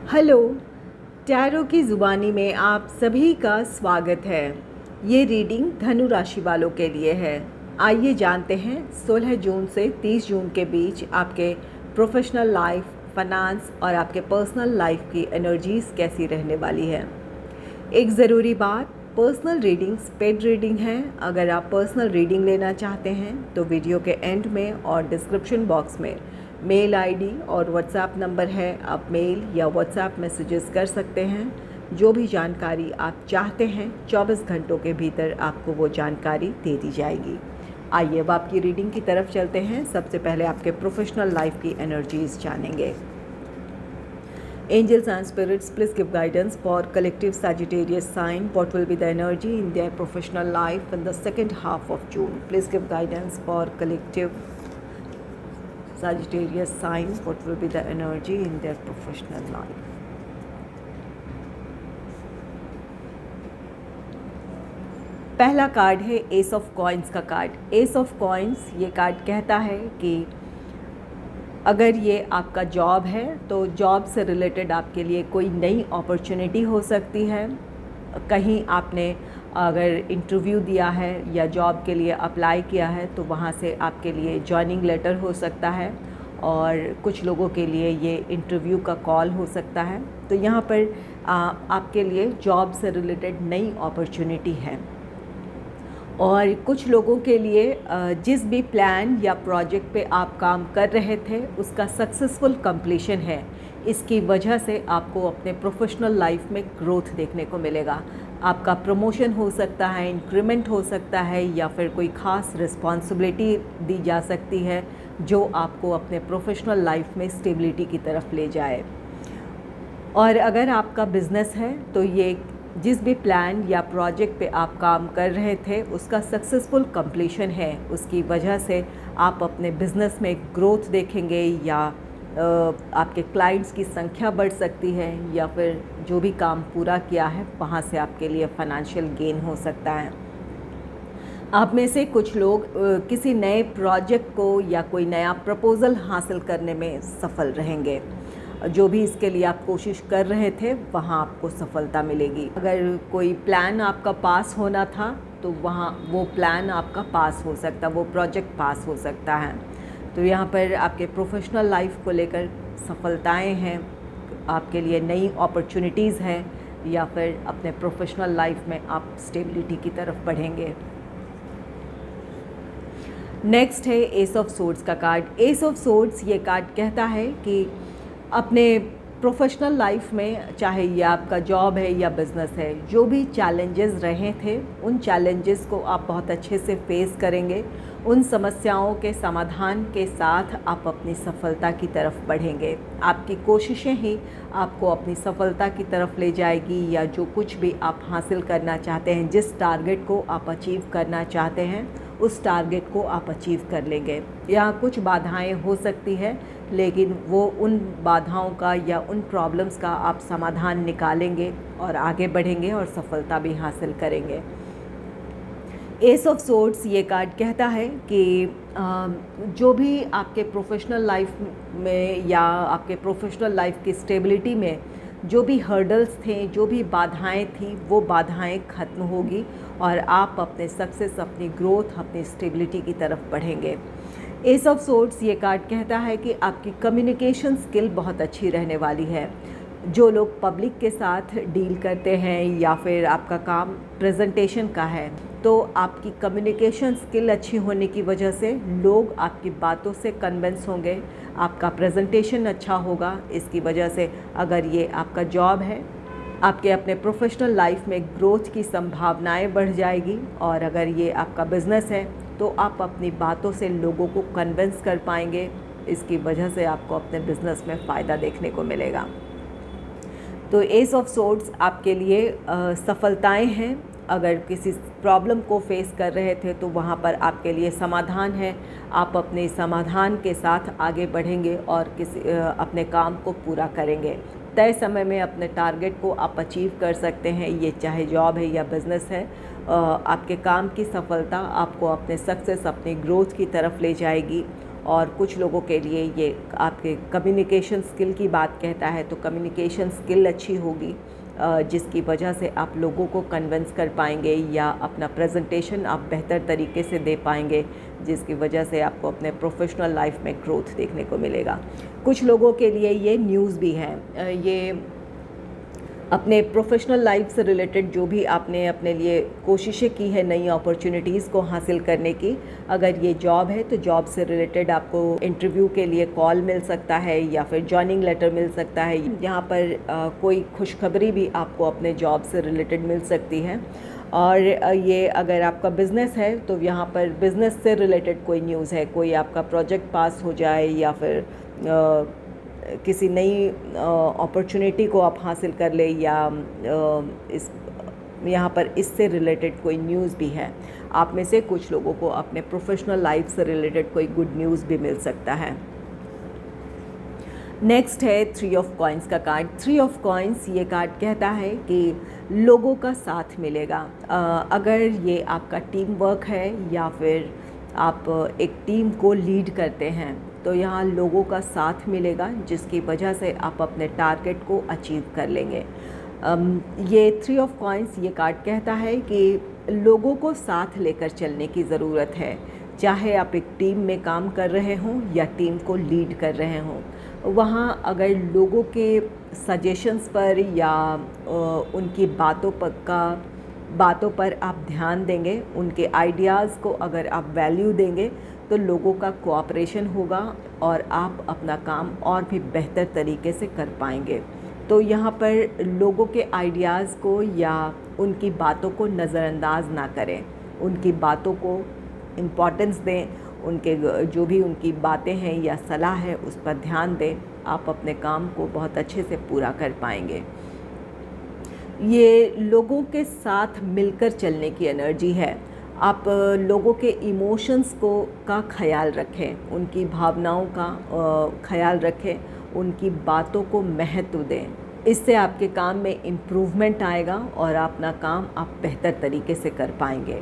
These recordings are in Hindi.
हेलो, टैरो की ज़ुबानी में आप सभी का स्वागत है। ये रीडिंग धनु राशि वालों के लिए है। आइए जानते हैं 16 जून से 30 जून के बीच आपके प्रोफेशनल लाइफ, फाइनेंस और आपके पर्सनल लाइफ की एनर्जीज़ कैसी रहने वाली है। एक ज़रूरी बात, पर्सनल रीडिंग्स पेड रीडिंग है। अगर आप पर्सनल रीडिंग लेना चाहते हैं तो वीडियो के एंड में और डिस्क्रिप्शन बॉक्स में मेल आईडी और व्हाट्सएप नंबर है। आप मेल या व्हाट्सएप मैसेजेस कर सकते हैं। जो भी जानकारी आप चाहते हैं 24 घंटों के भीतर आपको वो जानकारी दे दी जाएगी। आइए अब आपकी रीडिंग की तरफ चलते हैं। सबसे पहले आपके प्रोफेशनल लाइफ की एनर्जीज जानेंगे। Angels and spirits, please give guidance for collective Sagittarius sign. What will be the energy in their professional life in the second half of June? Please give guidance for collective Sagittarius sign. What will be the energy in their professional life? पहला कार्ड है एस ऑफ कॉइन्स का कार्ड। एस ऑफ कॉइन्स ये कार्ड कहता है कि अगर ये आपका जॉब है तो जॉब से रिलेटेड आपके लिए कोई नई अपॉर्चुनिटी हो सकती है। कहीं आपने अगर इंटरव्यू दिया है या जॉब के लिए अप्लाई किया है तो वहाँ से आपके लिए जॉइनिंग लेटर हो सकता है और कुछ लोगों के लिए ये इंटरव्यू का कॉल हो सकता है। तो यहाँ पर आपके लिए जॉब से रिलेटेड नई अपॉर्चुनिटी है। और कुछ लोगों के लिए जिस भी प्लान या प्रोजेक्ट पे आप काम कर रहे थे उसका सक्सेसफुल कंप्लीशन है। इसकी वजह से आपको अपने प्रोफेशनल लाइफ में ग्रोथ देखने को मिलेगा। आपका प्रमोशन हो सकता है, इंक्रीमेंट हो सकता है या फिर कोई ख़ास रिस्पॉन्सिबिलिटी दी जा सकती है जो आपको अपने प्रोफेशनल लाइफ में स्टेबिलिटी की तरफ ले जाए। और अगर आपका बिज़नेस है तो ये जिस भी प्लान या प्रोजेक्ट पे आप काम कर रहे थे उसका सक्सेसफुल कंप्लीशन है। उसकी वजह से आप अपने बिज़नेस में ग्रोथ देखेंगे या आपके क्लाइंट्स की संख्या बढ़ सकती है या फिर जो भी काम पूरा किया है वहाँ से आपके लिए फाइनेंशियल गेन हो सकता है। आप में से कुछ लोग किसी नए प्रोजेक्ट को या कोई नया प्रपोज़ल हासिल करने में सफल रहेंगे। जो भी इसके लिए आप कोशिश कर रहे थे वहाँ आपको सफलता मिलेगी। अगर कोई प्लान आपका पास होना था तो वहाँ वो प्लान आपका पास हो सकता, वो प्रोजेक्ट पास हो सकता है। तो यहाँ पर आपके प्रोफेशनल लाइफ को लेकर सफलताएं हैं, आपके लिए नई अपॉर्चुनिटीज़ हैं या फिर अपने प्रोफेशनल लाइफ में आप स्टेबिलिटी की तरफ बढ़ेंगे। नेक्स्ट है एस ऑफ सोर्ड्स का कार्ड। एस ऑफ सोर्ड्स ये कार्ड कहता है कि अपने प्रोफेशनल लाइफ में, चाहे ये आपका जॉब है या बिज़नेस है, जो भी चैलेंजेस रहे थे उन चैलेंजेस को आप बहुत अच्छे से फेस करेंगे। उन समस्याओं के समाधान के साथ आप अपनी सफलता की तरफ बढ़ेंगे। आपकी कोशिशें ही आपको अपनी सफलता की तरफ ले जाएगी या जो कुछ भी आप हासिल करना चाहते हैं, जिस टारगेट को आप अचीव करना चाहते हैं उस टारगेट को आप अचीव कर लेंगे। यहाँ कुछ बाधाएं हो सकती है लेकिन वो उन बाधाओं का या उन प्रॉब्लम्स का आप समाधान निकालेंगे और आगे बढ़ेंगे और सफलता भी हासिल करेंगे। एस ऑफ सोर्ड्स ये कार्ड कहता है कि जो भी आपके प्रोफेशनल लाइफ में या आपके प्रोफेशनल लाइफ की स्टेबिलिटी में जो भी हर्डल्स थे, जो भी बाधाएं थी, वो बाधाएं ख़त्म होगी और आप अपने सक्सेस, अपनी ग्रोथ, अपनी स्टेबिलिटी की तरफ बढ़ेंगे। एस ऑफ सोर्ड्स ये कार्ड कहता है कि आपकी कम्युनिकेशन स्किल बहुत अच्छी रहने वाली है। जो लोग पब्लिक के साथ डील करते हैं या फिर आपका काम प्रेजेंटेशन का है तो आपकी कम्युनिकेशन स्किल अच्छी होने की वजह से लोग आपकी बातों से कन्विंस होंगे, आपका प्रेजेंटेशन अच्छा होगा। इसकी वजह से अगर ये आपका जॉब है, आपके अपने प्रोफेशनल लाइफ में ग्रोथ की संभावनाएं बढ़ जाएगी। और अगर ये आपका बिज़नेस है तो आप अपनी बातों से लोगों को कन्विंस कर पाएंगे। इसकी वजह से आपको अपने बिज़नेस में फ़ायदा देखने को मिलेगा। तो एस ऑफ सोर्ड्स आपके लिए सफलताएं हैं। अगर किसी प्रॉब्लम को फेस कर रहे थे तो वहाँ पर आपके लिए समाधान है। आप अपने समाधान के साथ आगे बढ़ेंगे और अपने काम को पूरा करेंगे। तय समय में अपने टारगेट को आप अचीव कर सकते हैं। ये चाहे जॉब है या बिज़नेस है, आपके काम की सफलता आपको अपने सक्सेस, अपनी ग्रोथ की तरफ ले जाएगी और कुछ लोगों के लिए ये आपके कम्युनिकेशन स्किल की बात कहता है, तो कम्युनिकेशन स्किल अच्छी होगी जिसकी वजह से आप लोगों को कन्विंस कर पाएंगे या अपना प्रेजेंटेशन आप बेहतर तरीके से दे पाएंगे, जिसकी वजह से आपको अपने प्रोफेशनल लाइफ में ग्रोथ देखने को मिलेगा। कुछ लोगों के लिए ये न्यूज़ भी है, ये अपने प्रोफेशनल लाइफ से रिलेटेड जो भी आपने अपने लिए कोशिशें की है नई अपॉर्चुनिटीज़ को हासिल करने की, अगर ये जॉब है तो जॉब से रिलेटेड आपको इंटरव्यू के लिए कॉल मिल सकता है या फिर जॉइनिंग लेटर मिल सकता है। यहाँ पर कोई खुशखबरी भी आपको अपने जॉब से रिलेटेड मिल सकती है। और ये अगर आपका बिज़नेस है तो यहाँ पर बिज़नेस से रिलेटेड कोई न्यूज़ है, कोई आपका प्रोजेक्ट पास हो जाए या फिर किसी नई अपॉर्चुनिटी को आप हासिल कर ले या इस यहाँ पर इससे रिलेटेड कोई न्यूज़ भी है। आप में से कुछ लोगों को अपने प्रोफेशनल लाइफ से रिलेटेड कोई गुड न्यूज़ भी मिल सकता है। नेक्स्ट है 3 ऑफ कॉइन्स का कार्ड। 3 ऑफ कॉइन्स ये कार्ड कहता है कि लोगों का साथ मिलेगा। अगर ये आपका टीम वर्क है या फिर आप एक टीम को लीड करते हैं तो यहाँ लोगों का साथ मिलेगा, जिसकी वजह से आप अपने टारगेट को अचीव कर लेंगे। ये 3 ऑफ कॉइन्स ये कार्ड कहता है कि लोगों को साथ लेकर चलने की ज़रूरत है, चाहे आप एक टीम में काम कर रहे हों या टीम को लीड कर रहे हों। वहाँ अगर लोगों के सजेशंस पर या उनकी बातों पर आप ध्यान देंगे, उनके आइडियाज़ को अगर आप वैल्यू देंगे तो लोगों का कोऑपरेशन होगा और आप अपना काम और भी बेहतर तरीके से कर पाएंगे। तो यहाँ पर लोगों के आइडियाज़ को या उनकी बातों को नज़रअंदाज ना करें, उनकी बातों को इम्पोर्टेंस दें, उनके जो भी उनकी बातें हैं या सलाह है उस पर ध्यान दें, आप अपने काम को बहुत अच्छे से पूरा कर पाएंगे। ये लोगों के साथ मिलकर चलने की एनर्जी है। आप लोगों के इमोशंस का ख्याल रखें, उनकी भावनाओं का ख्याल रखें, उनकी बातों को महत्व दें। इससे आपके काम में इम्प्रूवमेंट आएगा और अपना काम आप बेहतर तरीके से कर पाएंगे।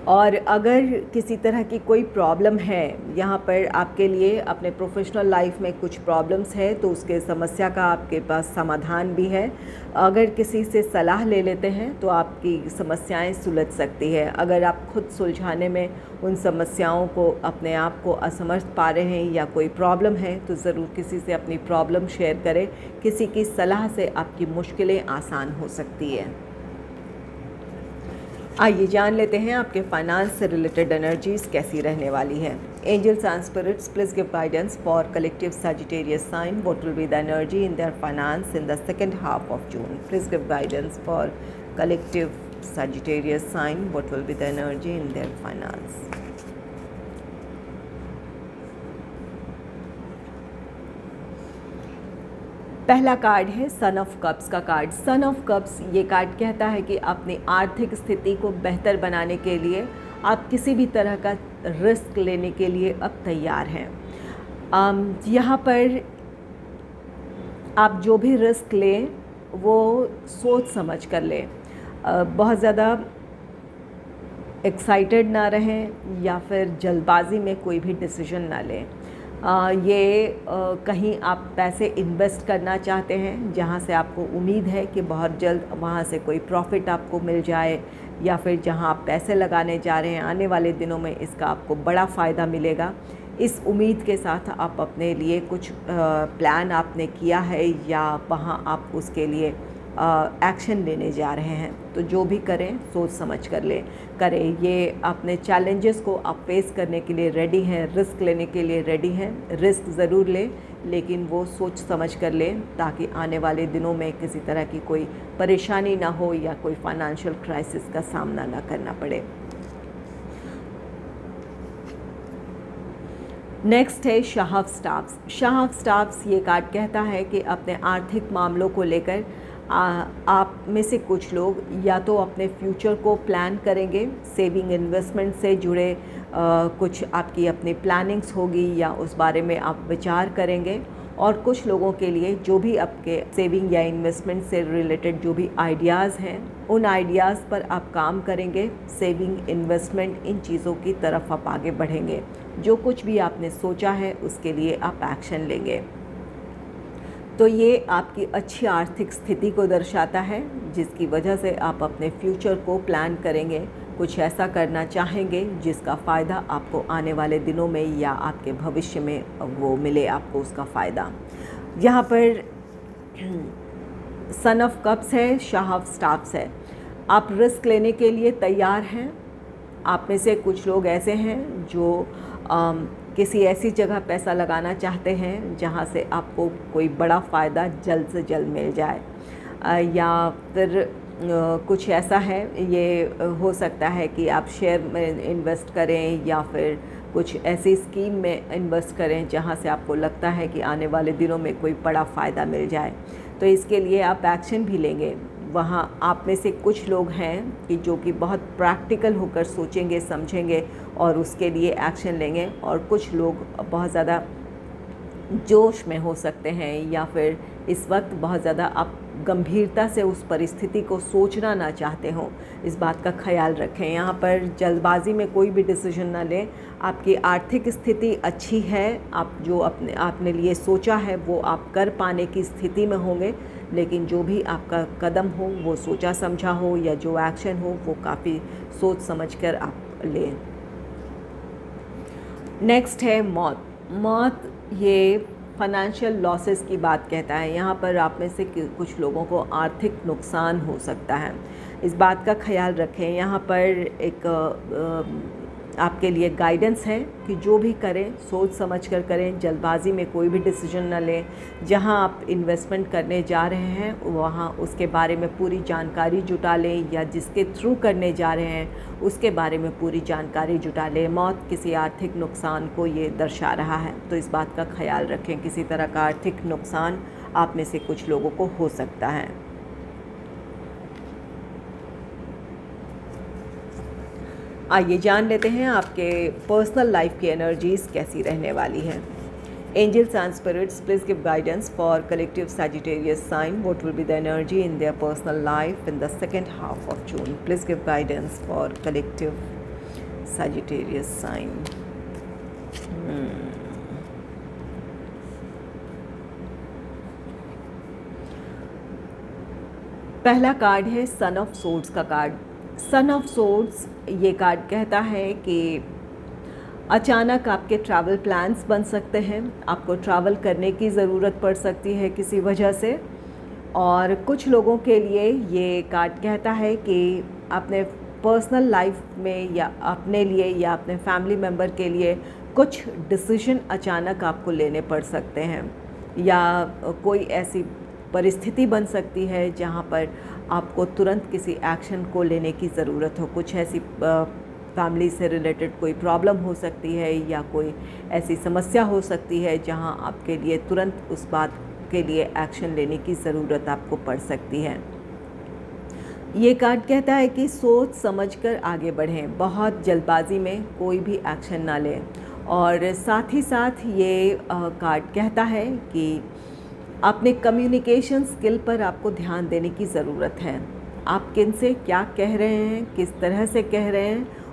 और अगर किसी तरह की कोई प्रॉब्लम है, यहाँ पर आपके लिए अपने प्रोफेशनल लाइफ में कुछ प्रॉब्लम्स है तो उसके समस्या का आपके पास समाधान भी है। अगर किसी से सलाह ले लेते हैं तो आपकी समस्याएं सुलझ सकती है। अगर आप खुद सुलझाने में उन समस्याओं को अपने आप को असमर्थ पा रहे हैं या कोई प्रॉब्लम है तो ज़रूर किसी से अपनी प्रॉब्लम शेयर करें। किसी की सलाह से आपकी मुश्किलें आसान हो सकती है। आइए जान लेते हैं आपके फाइनेंस से रिलेटेड एनर्जीज़ कैसी रहने वाली है। Angels and spirits please give guidance for collective Sagittarius sign. What will be the energy in their finance in the second half of June. Please give guidance for collective Sagittarius sign. What will be the energy in their finance. पहला कार्ड है सन ऑफ कप्स का कार्ड। सन ऑफ कप्स ये कार्ड कहता है कि अपनी आर्थिक स्थिति को बेहतर बनाने के लिए आप किसी भी तरह का रिस्क लेने के लिए अब तैयार हैं। यहाँ पर आप जो भी रिस्क लें वो सोच समझ कर लें, बहुत ज़्यादा एक्साइटेड ना रहें या फिर जल्दबाजी में कोई भी डिसीजन ना लें। कहीं आप पैसे इन्वेस्ट करना चाहते हैं जहां से आपको उम्मीद है कि बहुत जल्द वहां से कोई प्रॉफिट आपको मिल जाए, या फिर जहां आप पैसे लगाने जा रहे हैं आने वाले दिनों में इसका आपको बड़ा फ़ायदा मिलेगा। इस उम्मीद के साथ आप अपने लिए कुछ प्लान आपने किया है या वहां आप उसके लिए एक्शन लेने जा रहे हैं, तो जो भी करें सोच समझ कर करें। ये अपने चैलेंजेस को आप फेस करने के लिए रेडी हैं, रिस्क लेने के लिए रेडी हैं। रिस्क ज़रूर लें लेकिन वो सोच समझ कर लें ताकि आने वाले दिनों में किसी तरह की कोई परेशानी ना हो या कोई फाइनेंशियल क्राइसिस का सामना ना करना पड़े। नेक्स्ट है Shah of staffs. Shah of staffs ये कार्ड कहता है कि अपने आर्थिक मामलों को लेकर आप में से कुछ लोग या तो अपने फ्यूचर को प्लान करेंगे, सेविंग इन्वेस्टमेंट से जुड़े कुछ आपकी अपनी प्लानिंग्स होगी या उस बारे में आप विचार करेंगे, और कुछ लोगों के लिए जो भी आपके सेविंग या इन्वेस्टमेंट से रिलेटेड जो भी आइडियाज़ हैं, उन आइडियाज़ पर आप काम करेंगे। सेविंग, इन्वेस्टमेंट, इन चीज़ों की तरफ आप आगे बढ़ेंगे। जो कुछ भी आपने सोचा है उसके लिए आप एक्शन लेंगे। तो ये आपकी अच्छी आर्थिक स्थिति को दर्शाता है, जिसकी वजह से आप अपने फ्यूचर को प्लान करेंगे, कुछ ऐसा करना चाहेंगे जिसका फ़ायदा आपको आने वाले दिनों में या आपके भविष्य में वो मिले आपको उसका फ़ायदा। यहाँ पर सन ऑफ कप्स है, शाह ऑफ स्टाफ्स है। आप रिस्क लेने के लिए तैयार हैं। आप में से कुछ लोग ऐसे हैं जो किसी ऐसी जगह पैसा लगाना चाहते हैं जहाँ से आपको कोई बड़ा फ़ायदा जल्द से जल्द मिल जाए, या फिर कुछ ऐसा है, ये हो सकता है कि आप शेयर में इन्वेस्ट करें या फिर कुछ ऐसी स्कीम में इन्वेस्ट करें जहां से आपको लगता है कि आने वाले दिनों में कोई बड़ा फ़ायदा मिल जाए। तो इसके लिए आप एक्शन भी लेंगे। वहाँ आप में से कुछ लोग हैं कि जो कि बहुत प्रैक्टिकल होकर सोचेंगे, समझेंगे और उसके लिए एक्शन लेंगे, और कुछ लोग बहुत ज़्यादा जोश में हो सकते हैं या फिर इस वक्त बहुत ज़्यादा आप गंभीरता से उस परिस्थिति को सोचना ना चाहते हो। इस बात का ख्याल रखें। यहाँ पर जल्दबाजी में कोई भी डिसीजन ना लें। आपकी आर्थिक स्थिति अच्छी है, आप जो आपने लिए सोचा है वो आप कर पाने की स्थिति में होंगे, लेकिन जो भी आपका कदम हो वो सोचा समझा हो, या जो एक्शन हो वो काफ़ी सोच समझकर आप लें। नेक्स्ट है मौत। मौत ये फाइनेंशियल लॉसेस की बात कहता है। यहाँ पर आप में से कुछ लोगों को आर्थिक नुकसान हो सकता है, इस बात का ख्याल रखें। यहाँ पर एक आपके लिए गाइडेंस है कि जो भी करें सोच समझ कर करें, जल्दबाजी में कोई भी डिसीजन न लें। जहाँ आप इन्वेस्टमेंट करने जा रहे हैं वहाँ उसके बारे में पूरी जानकारी जुटा लें, या जिसके थ्रू करने जा रहे हैं उसके बारे में पूरी जानकारी जुटा लें। मौत किसी आर्थिक नुकसान को ये दर्शा रहा है, तो इस बात का ख्याल रखें। किसी तरह का आर्थिक नुकसान आप में से कुछ लोगों को हो सकता है। आइए जान लेते हैं आपके पर्सनल लाइफ की एनर्जीज़ कैसी रहने वाली हैं। Angels and spirits, please give guidance for collective Sagittarius sign. What will be the energy in their personal life in the second half of June? Please give guidance for collective Sagittarius sign. पहला कार्ड है सन ऑफ सोर्ड्स का कार्ड। सन ऑफ सोर्ड्स ये कार्ड कहता है कि अचानक आपके ट्रैवल प्लान्स बन सकते हैं, आपको ट्रैवल करने की ज़रूरत पड़ सकती है किसी वजह से। और कुछ लोगों के लिए ये कार्ड कहता है कि अपने पर्सनल लाइफ में या अपने लिए या अपने फैमिली मेम्बर के लिए कुछ डिसीजन अचानक आपको लेने पड़ सकते हैं, या कोई ऐसी परिस्थिति बन सकती है जहाँ पर आपको तुरंत किसी एक्शन को लेने की ज़रूरत हो। कुछ ऐसी फैमिली से रिलेटेड कोई प्रॉब्लम हो सकती है, या कोई ऐसी समस्या हो सकती है जहां आपके लिए तुरंत उस बात के लिए एक्शन लेने की ज़रूरत आपको पड़ सकती है। ये कार्ड कहता है कि सोच समझकर आगे बढ़ें, बहुत जल्दबाजी में कोई भी एक्शन ना लें। और साथ ही साथ ये कार्ड कहता है कि अपने कम्युनिकेशन स्किल पर आपको ध्यान देने की ज़रूरत है। आप किन से क्या कह रहे हैं, किस तरह से कह रहे हैं,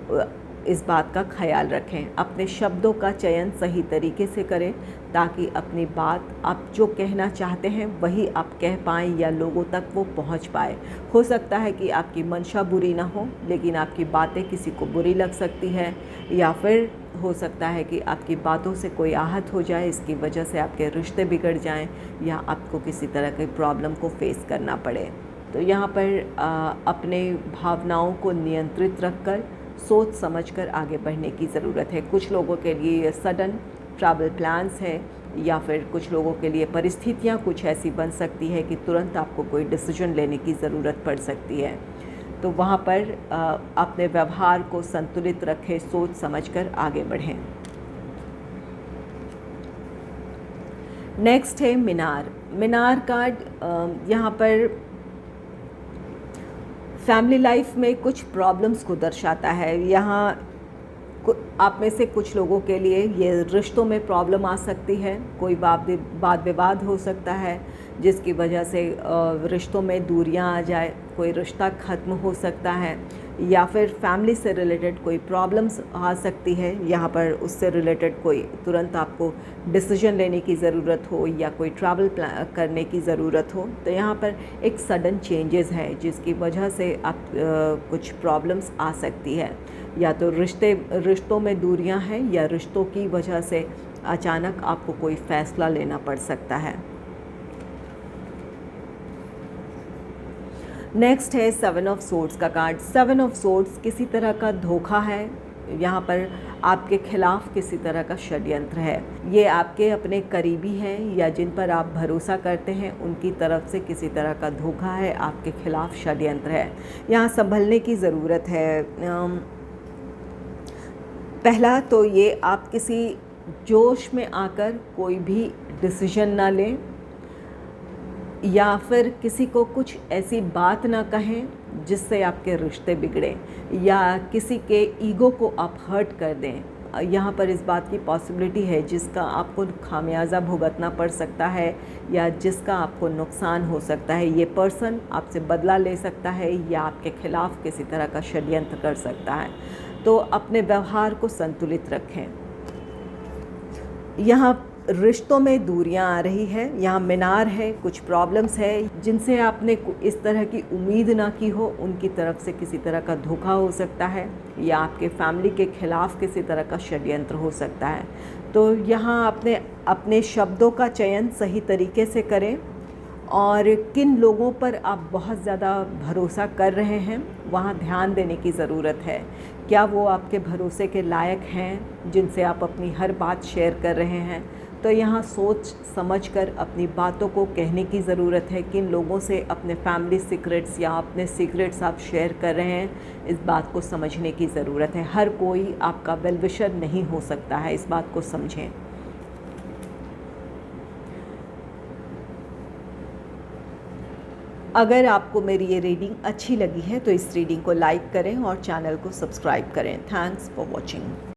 इस बात का ख्याल रखें। अपने शब्दों का चयन सही तरीके से करें ताकि अपनी बात आप जो कहना चाहते हैं वही आप कह पाएँ या लोगों तक वो पहुंच पाए। हो सकता है कि आपकी मंशा बुरी ना हो, लेकिन आपकी बातें किसी को बुरी लग सकती है, या फिर हो सकता है कि आपकी बातों से कोई आहत हो जाए, इसकी वजह से आपके रिश्ते बिगड़ जाएं या आपको किसी तरह की प्रॉब्लम को फेस करना पड़े। तो यहाँ पर अपने भावनाओं को नियंत्रित रखकर सोच समझकर आगे बढ़ने की ज़रूरत है। कुछ लोगों के लिए सडन ट्रैवल प्लान्स है, या फिर कुछ लोगों के लिए परिस्थितियाँ कुछ ऐसी बन सकती है कि तुरंत आपको कोई डिसीजन लेने की ज़रूरत पड़ सकती है। तो वहाँ पर अपने व्यवहार को संतुलित रखें, सोच समझकर आगे बढ़ें। नेक्स्ट है मीनार। मीनार कार्ड यहाँ पर फैमिली लाइफ में कुछ प्रॉब्लम्स को दर्शाता है। यहाँ आप में से कुछ लोगों के लिए ये रिश्तों में प्रॉब्लम आ सकती है, कोई वाद विवाद हो सकता है जिसकी वजह से रिश्तों में दूरियां आ जाए, कोई रिश्ता ख़त्म हो सकता है, या फिर फैमिली से रिलेटेड कोई प्रॉब्लम्स आ सकती है। यहाँ पर उससे रिलेटेड कोई तुरंत आपको डिसीजन लेने की ज़रूरत हो या कोई ट्रैवल प्लान करने की ज़रूरत हो, तो यहाँ पर एक सडन चेंजेस है जिसकी वजह से आप कुछ प्रॉब्लम्स आ सकती है। या तो रिश्तों में दूरियां हैं या रिश्तों की वजह से अचानक आपको कोई फ़ैसला लेना पड़ सकता है। नेक्स्ट है 7 ऑफ सोर्ड्स का कार्ड। 7 ऑफ सोर्ड्स किसी तरह का धोखा है, यहाँ पर आपके खिलाफ किसी तरह का षड्यंत्र है। ये आपके अपने करीबी हैं या जिन पर आप भरोसा करते हैं उनकी तरफ से किसी तरह का धोखा है, आपके खिलाफ षड्यंत्र है। यहाँ संभलने की ज़रूरत है। पहला तो ये आप किसी जोश में आकर कोई भी डिसीजन ना लें, या फिर किसी को कुछ ऐसी बात ना कहें जिससे आपके रिश्ते बिगड़ें, या किसी के ईगो को आप हर्ट कर दें। यहाँ पर इस बात की पॉसिबिलिटी है जिसका आपको खामियाजा भुगतना पड़ सकता है या जिसका आपको नुकसान हो सकता है। ये पर्सन आपसे बदला ले सकता है या आपके खिलाफ किसी तरह का षड्यंत्र कर सकता है। तो अपने व्यवहार को संतुलित रखें। यहाँ रिश्तों में दूरियां आ रही है, यहाँ मीनार है, कुछ प्रॉब्लम्स है जिनसे आपने इस तरह की उम्मीद ना की हो, उनकी तरफ से किसी तरह का धोखा हो सकता है या आपके फैमिली के खिलाफ किसी तरह का षड्यंत्र हो सकता है। तो यहाँ अपने शब्दों का चयन सही तरीके से करें और किन लोगों पर आप बहुत ज़्यादा भरोसा कर रहे हैं वहाँ ध्यान देने की ज़रूरत है। क्या वो आपके भरोसे के लायक हैं जिनसे आप अपनी हर बात शेयर कर रहे हैं? तो यहाँ सोच समझकर अपनी बातों को कहने की ज़रूरत है। किन लोगों से अपने फैमिली सीक्रेट्स या अपने सीक्रेट्स आप शेयर कर रहे हैं, इस बात को समझने की ज़रूरत है। हर कोई आपका वेल विशर नहीं हो सकता है, इस बात को समझें। अगर आपको मेरी ये रीडिंग अच्छी लगी है तो इस रीडिंग को लाइक करें और चैनल को सब्सक्राइब करें। Thanks for watching.